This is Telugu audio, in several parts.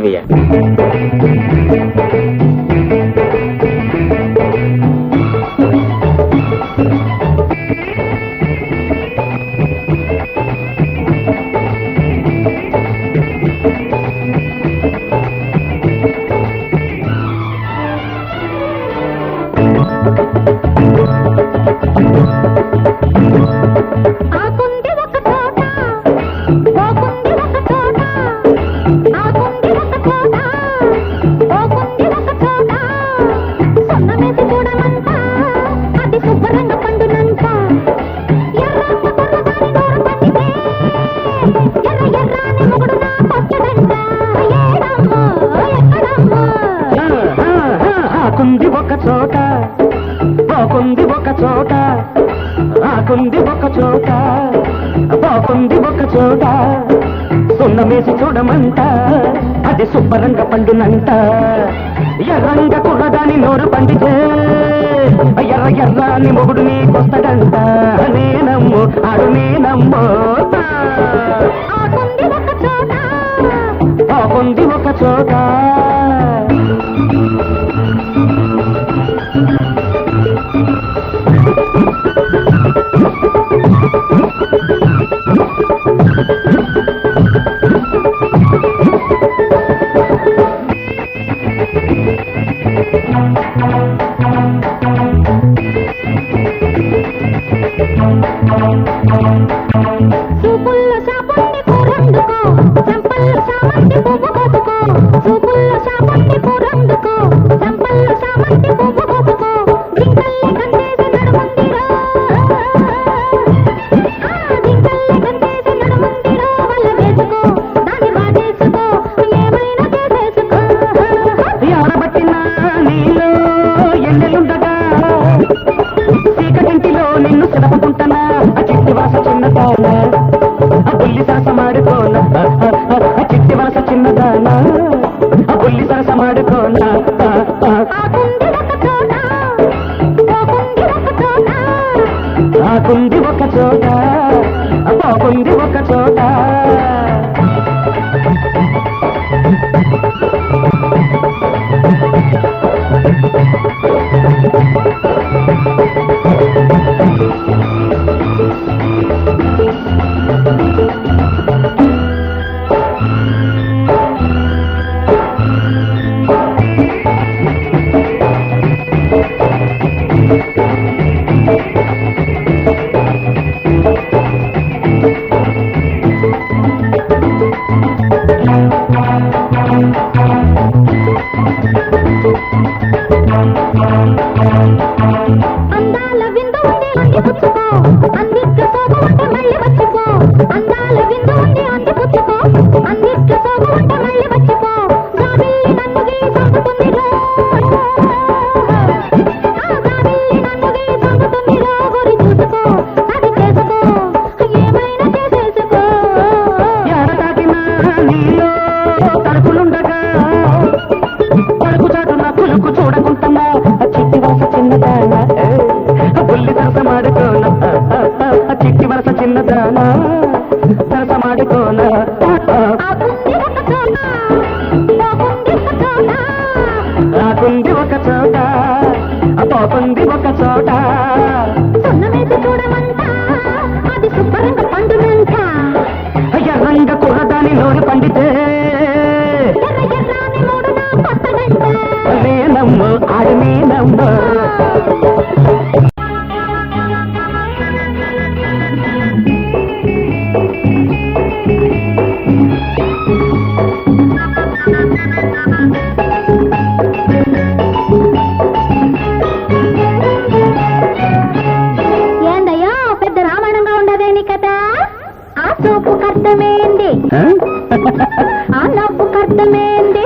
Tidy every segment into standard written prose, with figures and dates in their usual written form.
ఎక్కువయ్య. ఆకుంది ఒక చోట, బాగుంది ఒక చోట, ఆకుంది ఒక చోట, బాగుంది ఒక చోట, సున్నమేసి చూడమంట అది శుభ్రంగ పండునంట. ఎర్రంగ కుర్రదాని నోరు పండితే ఎర్ర ఎర్రాని మొగుడు నీకొస్తాడంట. నేనమ్ము ఆడు నేనమ్ము. బాగుంది ఒక చోట. చూపుల్లో చాపండి కూరందుకో, చంపల్లో చామంతి పువ్వు కోసుకో. చూపుల్లో చాపండి కూరందుకో, చంపల్లో చామంతి పువ్వు కోసుకో. జింకల్లి గంటేసి నడుముందిరో, జింకల్లి గంటేసి నడుముందిరో. వల్ల వేసుకో, దాన్ని వాడేసుకో, ఏమైనా చేసేసుకో. ఆడబట్టిన నీలో ఎండలుండగా చీకటింటిలో నిన్ను సెలవుకుంటున్నా. చిట్టి వలస చిన్నదాన బుల్లి సరస మాడుకోన, చిట్టి వలస చిన్నదాన బుల్లి సరస మాడుకోన. ఆకుంది ఒక చోట, బాగుంది ఒక చోట. అందాల విందు ఉంది అంది పుచ్చుకో, అందిట్ల సోగు ఉంటే మళ్ళీ వచ్చిపో. అందాల విందు ఉంది అంది పుచ్చుకో, అందిట్ల సోగు ఉంటే మళ్ళీ వచ్చిపో. జాబిల్లి నన్ను గీ సంగుతుందిరో, జాబిల్లి నన్ను గీ సంగుతుందిరో. గురి చూసుకో, అది చేసుకో, ఏమైనా చేసేసుకో. ఎడతాటిన నీలో తలుపులుండగా పడుకు చాటున పులుకు చూడకుంటున్నా. చిట్టి వలస చిన్నదాన బుల్లి సరస మాడుకోన, చిట్టి వలస చిన్నదాన సరస మాడుకోన. ఆకుంది ఒక చోట, బాగుంది ఒక చోట. ఆకుంది ఒక చోట, బాగుంది ఒక చోట. సున్నమేసి చూడమంట అది శుభ్రంగా పండునంట. ఎర్రంగ కుర్రదాని నోరు పండితే ఎర్ర ఎర్రాని మూడు నా కొత్తదంట. నేనమ్ము ఆడు నేనమ్ము. ఏందయ్యో పెద్ద రామాయణంగా ఉండదేని కదా. ఆ సోపు కర్తమేంది, ఆ నవ్వు కర్తమేంది,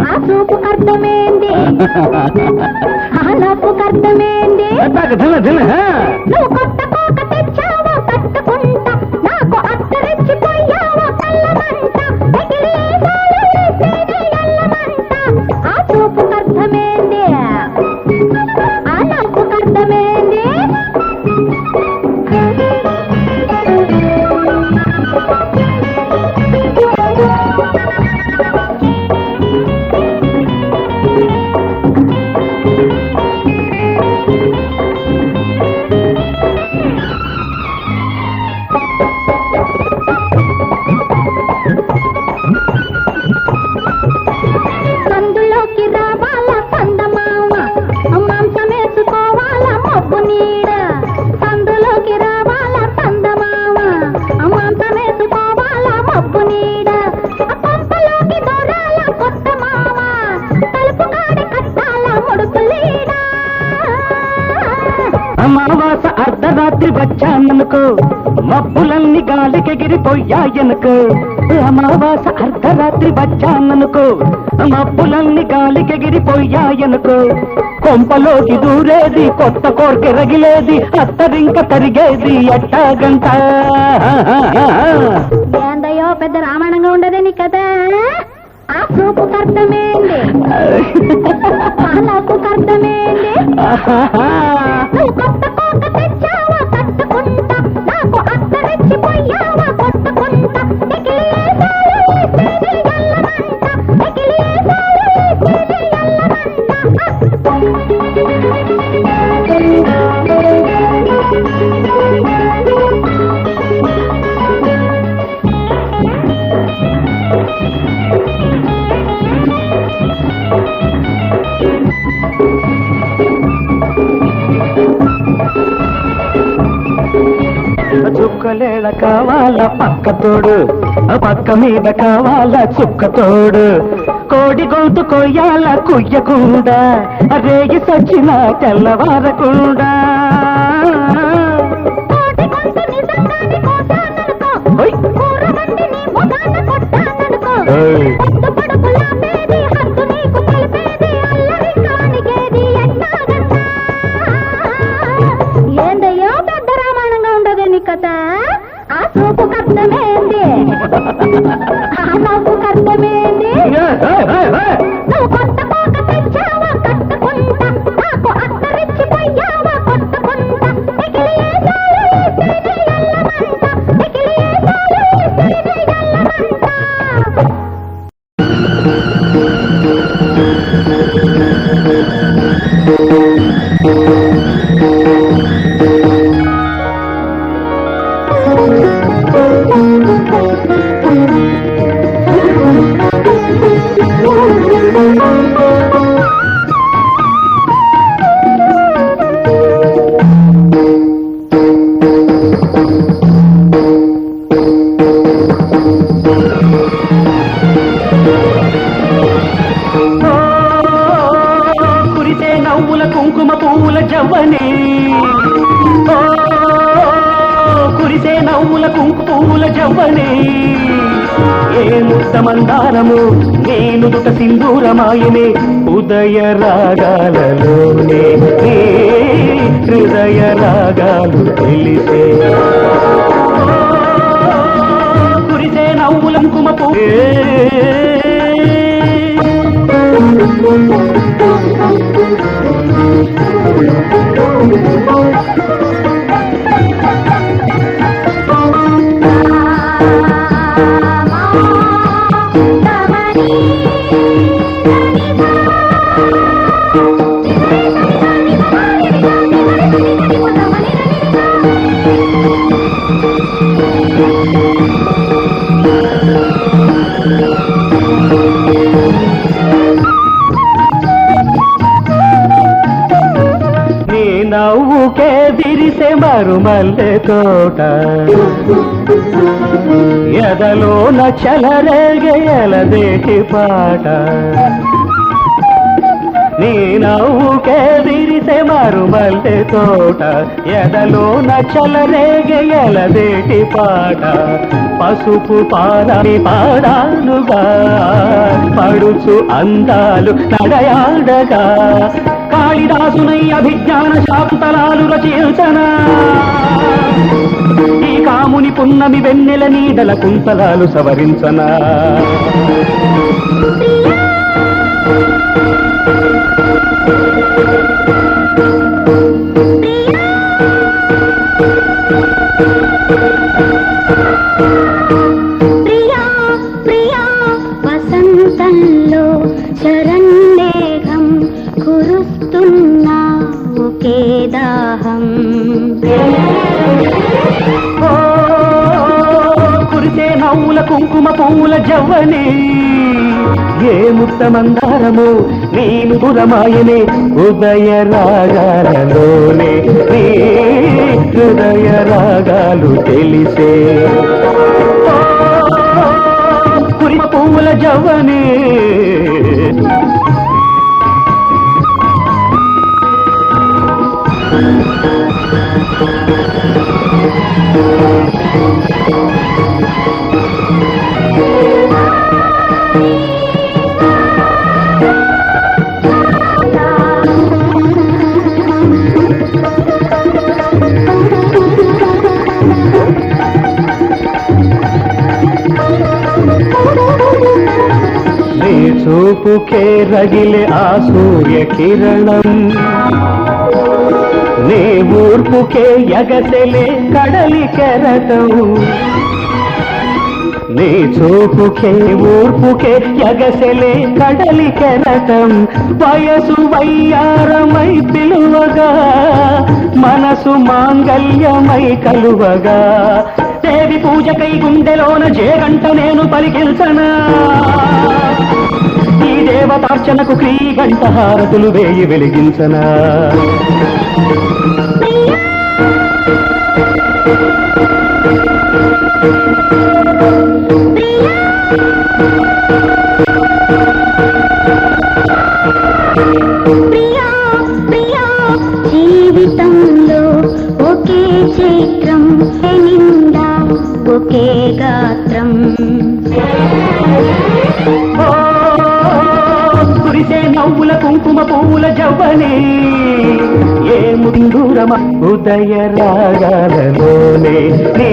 ఆ సోపు కర్తమేంది, ఆ నవ్వు కర్తమేంది. నువ్వు కొత్త కోక తెచ్చావో కట్టుకుంటా, నాకు అత్తరెచ్చిపోయావో కళ్ళమంట. ఎల్లమంట ఆ సోపు కర్తమేంది, ఆ నవ్వు కర్తమేంది. అమావాస అర్ధరాత్రి వచ్చాననుకో మబ్బులన్నీ గాలికెగిరిపోయాయనుకో అమావాస అర్ధరాత్రి వచ్చాననుకో మబ్బులన్నీ గాలికెగిరిపోయాయనుకో కొంపలోకి దూరేది కొత్త కోరిక రగిలేది అత్తరింక తరిగేది ఎట్టాగంట ఏందయ్యో పెద్ద రామాయణంగా ఉండదే నీ కథ ఆ సూపుకు అర్థమేంది పాలకు అర్థమేంది నువ్వు కొత్త కోక తెచ్చావా కట్టుకుంటా నాకు అత్తరెచ్చిపోయావా కొట్టుకుంటా చుక్కలేళ కావాల పక్క తోడు పక్క మీద కావాల చుక్క తోడు కోడి గొంతు కొయ్యాల కుయ్యకుండా రేగి సచ్చిన తెల్లవారకుండా ఏందయ్యో పెద్ద రామాయణంగా ఉండదు నీ కథ ఆ సూపుకు అర్థమేంది ఆ నవ్వుకు అర్థమేంది నువ్వు కొత్త కోక తెచ్చావా కట్టుకుంటా నాకు అత్తరెచ్చిపోయావా కొట్టుకుంటా కురిసే నవ్వుల కుంకుమ పువ్వుల జవ్వనే కురిసే నవ్వుల కుంకు పువ్వుల జవ్వనే ఏ ముక్తమందారము నేను దుట సింధూరమాయనే ఉదయ రాగాలలోనే హృదయ రాగాలు తెలిసే కురిసే నవ్వుల కుంకుమ పువ్వు నవ్వుకే విరిసే మరుమల్లె తోట ఎదలోన చలరేగే ఎలదేటి పాట నీ నవ్వుకే విరిసే మరుమల్లె తోట ఎదలోన చలరేగే ఎలదేటి పాట పసుపు పాలని పాడానుగా పడుచు అందాలు నడయాడగా కాళిదాసునై అభిజ్ఞాన శాకుంతలాలు రచయించనా ఈ కాముని పున్నమి వెన్నెల నీడల కుంతలాలు సవరించనా ప్రియా ప్రియా వసంతంలో శరణ్యేఘం కురుస్తున్నా ఒకే దాహం కురిసే నవ్వుల కుంకుమ పువ్వుల జవ్వనే ఏ ముక్తమందారము నేను పురమాయనే ఉదయ రాగాలలోనే నీ హృదయ రాగాలు తెలిసే కురిమ పువ్వుల జవ్వనే చూపుకే రగిలే ఆ సూర్య కిరణం నీ ఊర్పుకే ఎగసెలే కడలి కెరటం నీ చూపుకే ఊర్పుకే ఎగసెలే కడలి కెరటం వయసు వయ్యారమై పిలువగా మనసు మాంగల్యమై కలువగా దేవి పూజకై గుండెలోన జేగంట నేను పలికిల్సనా ఈ దేవతార్చనకు క్రీగంట హారతులు వేయి వెలిగించనా జీవితంలో ఒకే చైత్రం నిండా ఒకే గాత్రం కురిసే నవ్వుల కుంకుమ పువ్వుల జవ్వనే ఏ ముందూరమ ఉదయ రాగాలలోనే నీ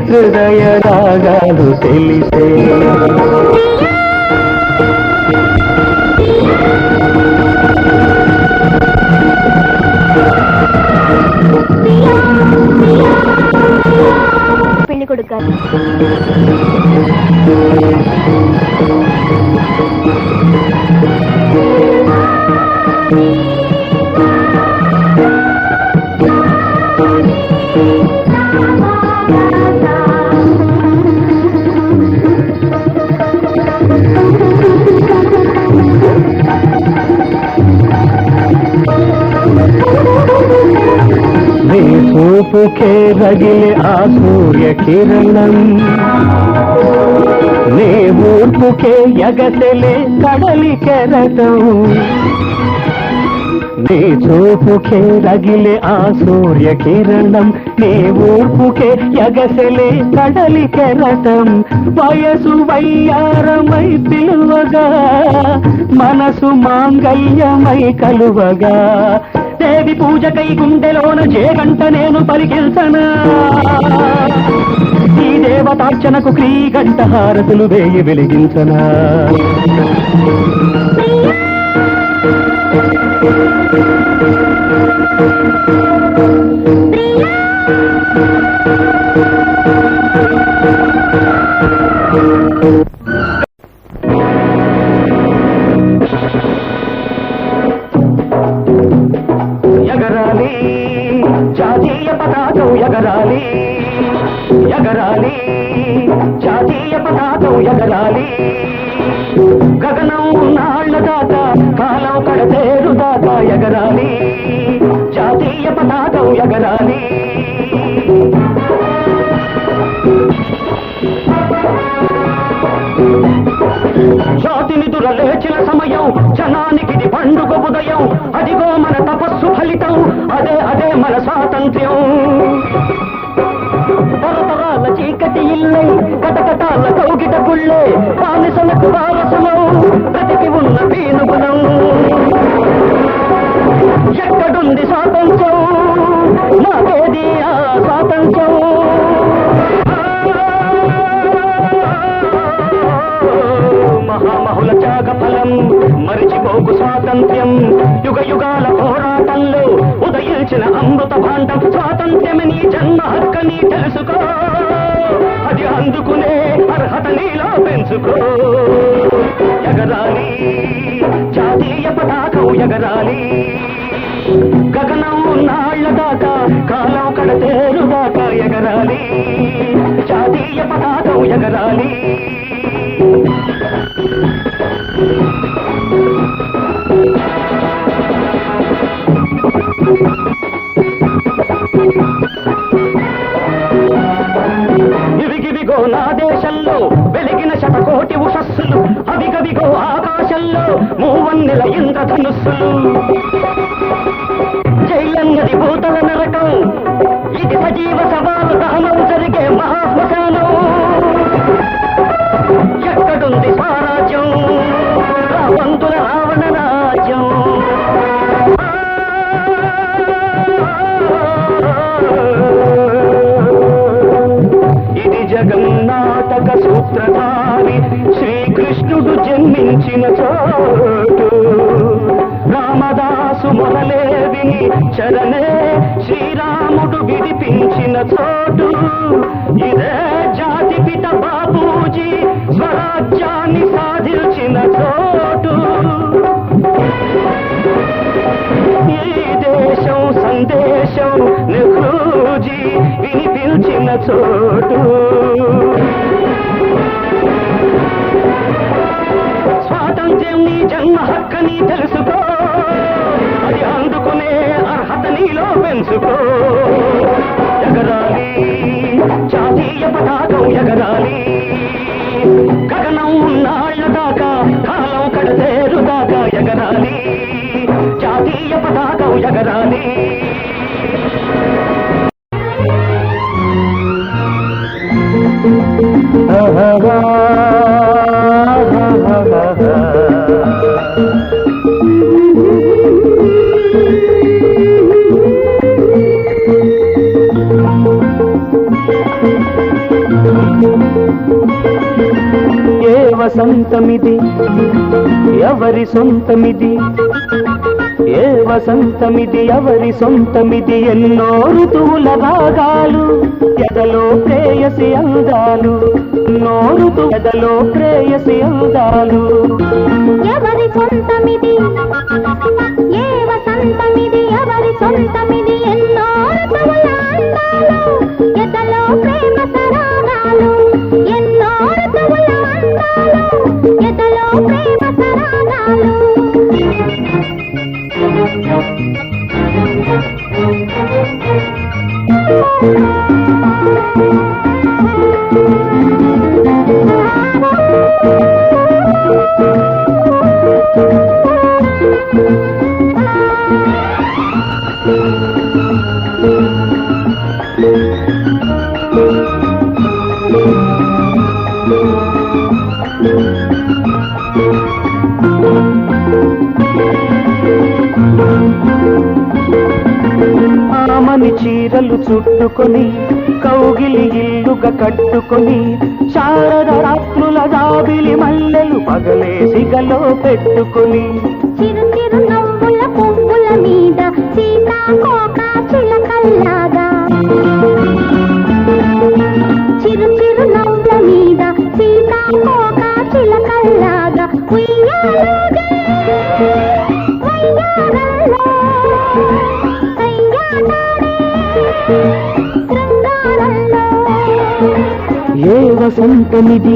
హృదయ రాగాలు తెలిసే పెళ్లి కొడుకు గారు నీ చూపుకే రగిలే ఆ సూర్య కిరణం నీ ఊర్పుకే ఎగసెలే కడలి కెరటం నీ చూపుకే రగిలే ఆ సూర్య కిరణం నీ ఊర్పుకే ఎగసెలే కడలి కెరటం వయసు వయ్యారమై పిలువగా మనసు మాంగల్యమై కలువగా దేవి పూజకై గుండెలోన జేగంట నేను పలికిల్సనా ఈ దేవతార్చనకు క్రీగంట హారతులు వేయి వెలిగించనా ఎగరాలి జాతీయ పతాకం ఎగరాలి ఎగరాలి జాతీయ పతాకం ఎగరాలి గగనం నాళ్ల దాకా కాలం కడతేరు దాకా ఎగరాలి జాతీయ పతాకం ఎగరాలి జాతిని దురలేచిన సమయం జనానికి పండుగ ఉదయం అదిగో మన తపస్సు ఫలితం అదే అదే మన స్వాతంత్ర్యం తరతరాల చీకటి ఇల్లై కటకటాల కౌగిట గుళ్ళే బానిసలకు వారసులం బ్రతికి ఉన్న పీనుగులం ఎక్కడుంది స్వాతంత్ర్యం నాకేది ఆ స్వాతంత్ర్యం మహామహుల త్యాగ ఫలం మరిచిపోకు స్వాతంత్ర్యం యుగ యుగాల పోరాటంలో ఉదయించిన అమృత భాండం స్వాతంత్ర్యం నీ జన్మ హక్కని తెలుసుకో అది అందుకునే అర్హత నీలో పెంచుకో ఎగరాలి జాతీయ పతాకం ఎగరాలి గగనం నాళ్ల దాకా కాలం కడతేరు దాకా ఎగరాలి జాతీయ పతాకం ఎగరాలి ఇవిగివిగో నా దేశంలో వెలిగిన శతకోటి ఉషస్సులు అవిగవిగో ఆకాశంలో మూవన్నెల ఇంద్రధనుస్సులు జైలన్నది భూతల నరకం జన్మించిన చోటు రామదాసు మొరలే విని చరణే శ్రీరాముడు విడిపించిన చోటు ఇదే జాతిపిత బాబూజీ స్వరాజ్యాన్ని సాధించిన చోటు ఈ దేశం సందేశం నెహ్రూజీ వినిపించిన చోటు స్వాతంత్ర్యం నీ జన్మ హక్కని తెలుసుకో అది అందుకునే అర్హత నీలో పెంచుకో ఎగరాలి జాతీయ పతాకం ఎగరాలి గగనం ఉన్నాళ్ల దాకా కాలం కడతేరు దాకా ఎగరాలి జాతీయ పతాకం ఎగరాలి ఏ వసంతమిది ఎవరి సొంతమిది ఏ వసంతమిది ఎవరి సొంతమిది ఎన్నో ఋతువుల రాగాలు ఎదలో ప్రేయసి అందాలు ఎన్నో ఎదలో ప్రేయసి అందాలు ఎవరి సొంతమిది ఏ వసంతమిది ఎవరి సొంతమిది ఎన్నో ఋతువుల అందాలు ఎదలో ప్రేమ సరాగాలు ఎన్నో ఋతువుల అందాలు ఎదలో ప్రేమ సరాగాలు ఆమని చీరలు చుట్టుకొని కౌగిలి ఇల్లుగా కట్టుకొని శారద రాత్రుల జాబిలి మల్లెలు పగలే సిగలో పెట్టుకొని చిరు చిరు నవ్వుల పువ్వుల మీద సీతాకోక చిలకల్లాగా చిరు చిరు నవ్వుల మీద సీతాకోక చిలకల్లాగా ఉయ్యాలగా ఉయ్యాలలో ఏ వసంతమిది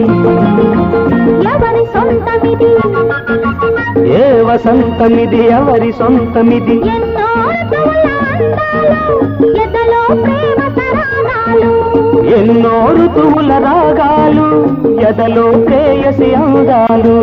ఎవరి సొంతమిది ఏ వసంతమిది ఎవరి సొంతమిది ఎన్నో ఋతువుల అందాలు ఎదలో ప్రేమ సరాగాలు ఎన్నో ఋతువుల రాగాలు ఎదలో ప్రేయసి అందాలు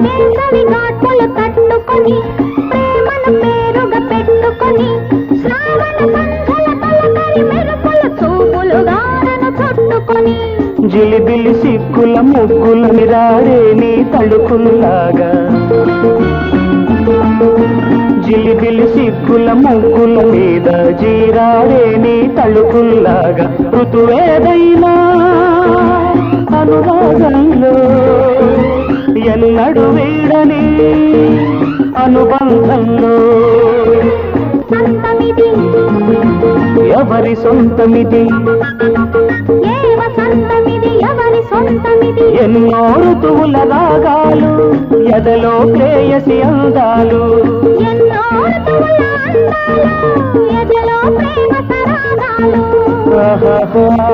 వేసవి ఘాటులు తట్టుకొని ప్రేమను పేరుగా పెట్టుకొని శ్రావణ సంఘల తలకరి మెరుపుల చూపులు గానను చుట్టుకొని జిలిబిలి సిక్కుల ముగ్గుల నిరాడే నీ తడుకుల్లాగా జిలిబిలి సిక్కుల ముగ్గుల మీద జీరాడే నీ తడుకుల్లాగా ఋతువేదైనా అనురాగంలో ఎన్నడు వీడని అనుబంధంలో సంతమిది ఎవరి సొంతమిది ఏ వసంతమిది ఎవరి సొంతమిది ఎన్నో ఋతువుల రాగాలు ఎదలో ప్రేయసి అందాలు ఎన్నో ఋతువుల అందాలు ఎదలో ప్రేమ సరాగాలు ఆహాహా.